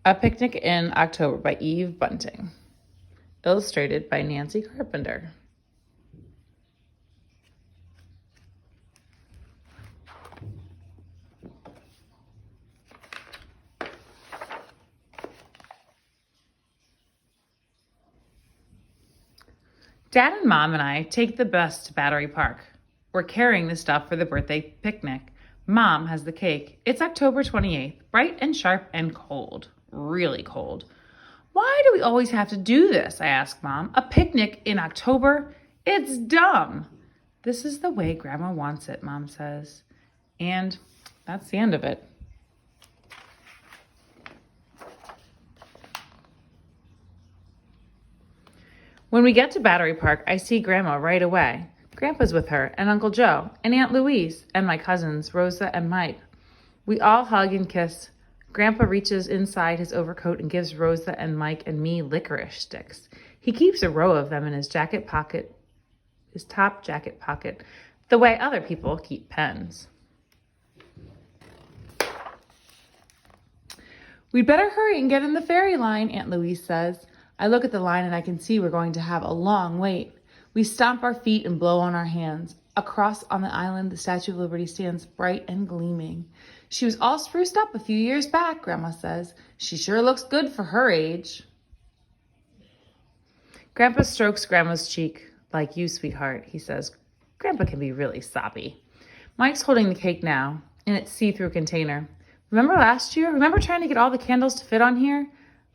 A Picnic in October by Eve Bunting. Illustrated by Nancy Carpenter. Dad and Mom and I take the bus to Battery Park. We're carrying the stuff for the birthday picnic. Mom has the cake. It's October 28th, bright and sharp and cold. Really cold. Why do we always have to do this? I ask Mom. A picnic in October? It's dumb. This is the way Grandma wants it, Mom says. And that's the end of it. When we get to Battery Park, I see Grandma right away. Grandpa's with her, and Uncle Joe, and Aunt Louise, and my cousins, Rosa and Mike. We all hug and kiss. Grandpa reaches inside his overcoat and gives Rosa and Mike and me licorice sticks. He keeps a row of them in his jacket pocket, his top jacket pocket, the way other people keep pens. We'd better hurry and get in the ferry line, Aunt Louise says. I look at the line and I can see we're going to have a long wait. We stomp our feet and blow on our hands. Across on the island, the Statue of Liberty stands bright and gleaming. She was all spruced up a few years back, Grandma says. She sure looks good for her age. Grandpa strokes Grandma's cheek. Like you, sweetheart, he says. Grandpa can be really soppy. Mike's holding the cake now, in its see-through container. Remember last year? Remember trying to get all the candles to fit on here?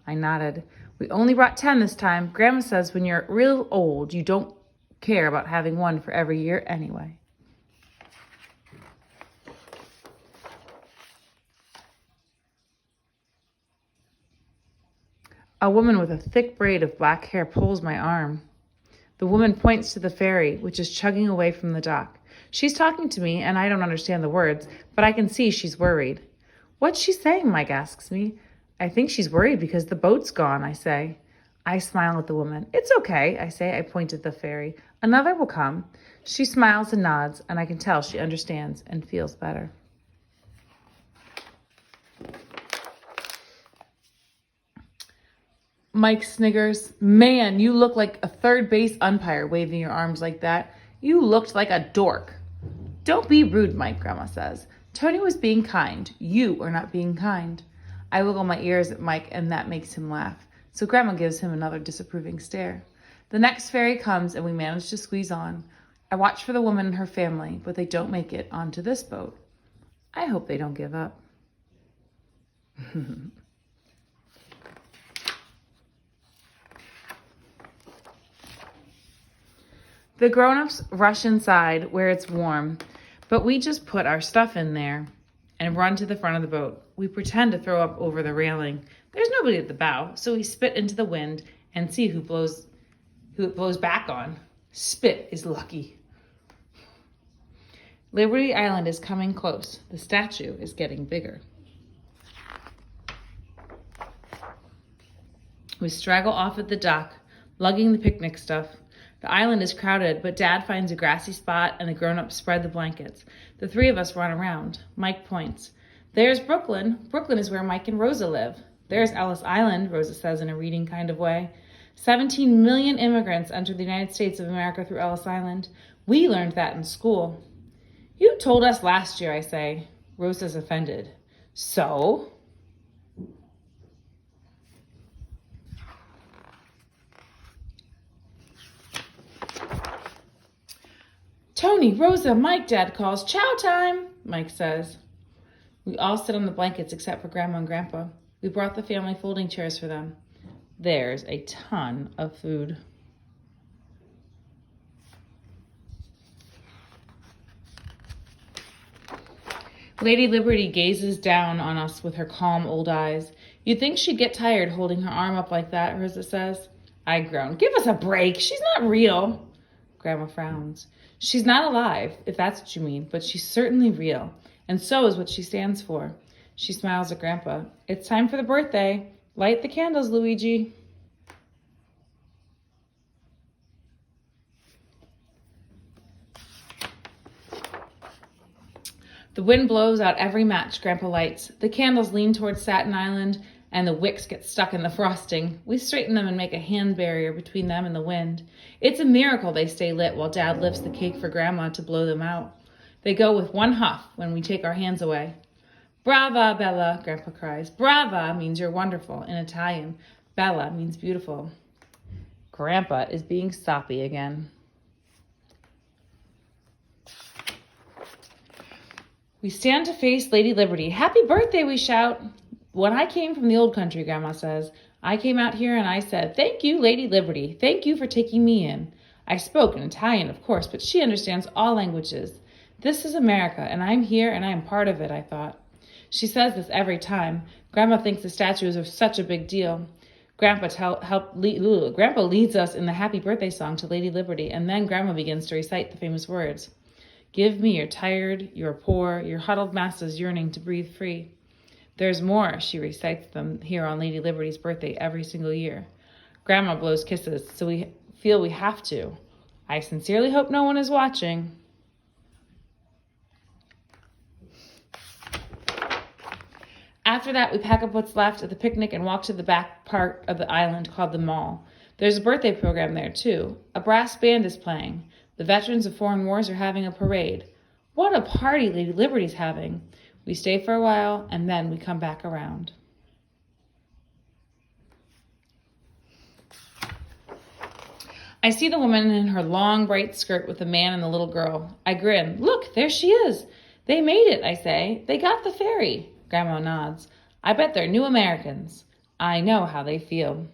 I nodded. We only brought 10 this time. Grandma says when you're real old, you don't care about having one for every year anyway. A woman with a thick braid of black hair pulls my arm. The woman points to the ferry, which is chugging away from the dock. She's talking to me, and I don't understand the words, but I can see she's worried. What's she saying? Mike asks me. I think she's worried because the boat's gone, I say. I smile at the woman. It's okay, I say. I point at the ferry. Another will come. She smiles and nods, and I can tell she understands and feels better. Mike sniggers. Man, you look like a third base umpire waving your arms like that. You looked like a dork. Don't be rude, Mike, Grandma says. Tony was being kind. You are not being kind. I wiggle my ears at Mike, and that makes him laugh. So Grandma gives him another disapproving stare. The next ferry comes, and we manage to squeeze on. I watch for the woman and her family, but they don't make it onto this boat. I hope they don't give up. The grown-ups rush inside where it's warm, but we just put our stuff in there and run to the front of the boat. We pretend to throw up over the railing. There's nobody at the bow, so we spit into the wind and see who it blows back on. Spit is lucky. Liberty Island is coming close. The statue is getting bigger. We straggle off at the dock, lugging the picnic stuff. The island is crowded, but Dad finds a grassy spot and the grown-ups spread the blankets. The three of us run around. Mike points. There's Brooklyn. Brooklyn is where Mike and Rosa live. There's Ellis Island, Rosa says in a reading kind of way. 17 million immigrants entered the United States of America through Ellis Island. We learned that in school. You told us last year, I say. Rosa's offended. So? Tony, Rosa, Mike, Dad calls. Chow time, Mike says. We all sit on the blankets except for Grandma and Grandpa. We brought the family folding chairs for them. There's a ton of food. Lady Liberty gazes down on us with her calm old eyes. You'd think she'd get tired holding her arm up like that, Rosa says. I groan. Give us a break. She's not real. Grandma frowns. She's not alive, if that's what you mean, but she's certainly real. And so is what she stands for. She smiles at Grandpa. It's time for the birthday. Light the candles, Luigi. The wind blows out every match Grandpa lights. The candles lean towards Staten Island and the wicks get stuck in the frosting. We straighten them and make a hand barrier between them and the wind. It's a miracle they stay lit while Dad lifts the cake for Grandma to blow them out. They go with one huff when we take our hands away. Brava, Bella, Grandpa cries. Brava means you're wonderful in Italian. Bella means beautiful. Grandpa is being soppy again. We stand to face Lady Liberty. Happy birthday, we shout. When I came from the old country, Grandma says, I came out here and I said, thank you, Lady Liberty. Thank you for taking me in. I spoke in Italian, of course, but she understands all languages. This is America, and I'm here and I am part of it, I thought. She says this every time. Grandma thinks the statues are such a big deal. Grandpa leads us in the happy birthday song to Lady Liberty, and then Grandma begins to recite the famous words. Give me your tired, your poor, your huddled masses yearning to breathe free. There's more, she recites them here on Lady Liberty's birthday every single year. Grandma blows kisses, so we feel we have to. I sincerely hope no one is watching. After that, we pack up what's left at the picnic and walk to the back part of the island called the Mall. There's a birthday program there, too. A brass band is playing. The veterans of foreign wars are having a parade. What a party Lady Liberty's having. We stay for a while, and then we come back around. I see the woman in her long, bright skirt with the man and the little girl. I grin. Look, there she is. They made it, I say. They got the ferry. Grandma nods. I bet they're new Americans. I know how they feel.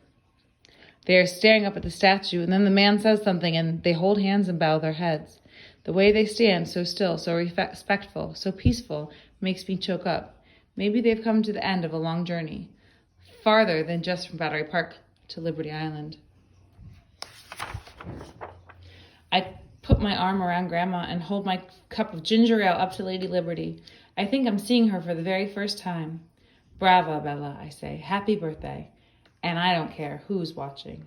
They are staring up at the statue, and then the man says something, and they hold hands and bow their heads. The way they stand, so still, so respectful, so peaceful, makes me choke up. Maybe they've come to the end of a long journey, farther than just from Battery Park to Liberty Island. I put my arm around Grandma and hold my cup of ginger ale up to Lady Liberty. I think I'm seeing her for the very first time. Brava, Bella, I say. Happy birthday. And I don't care who's watching.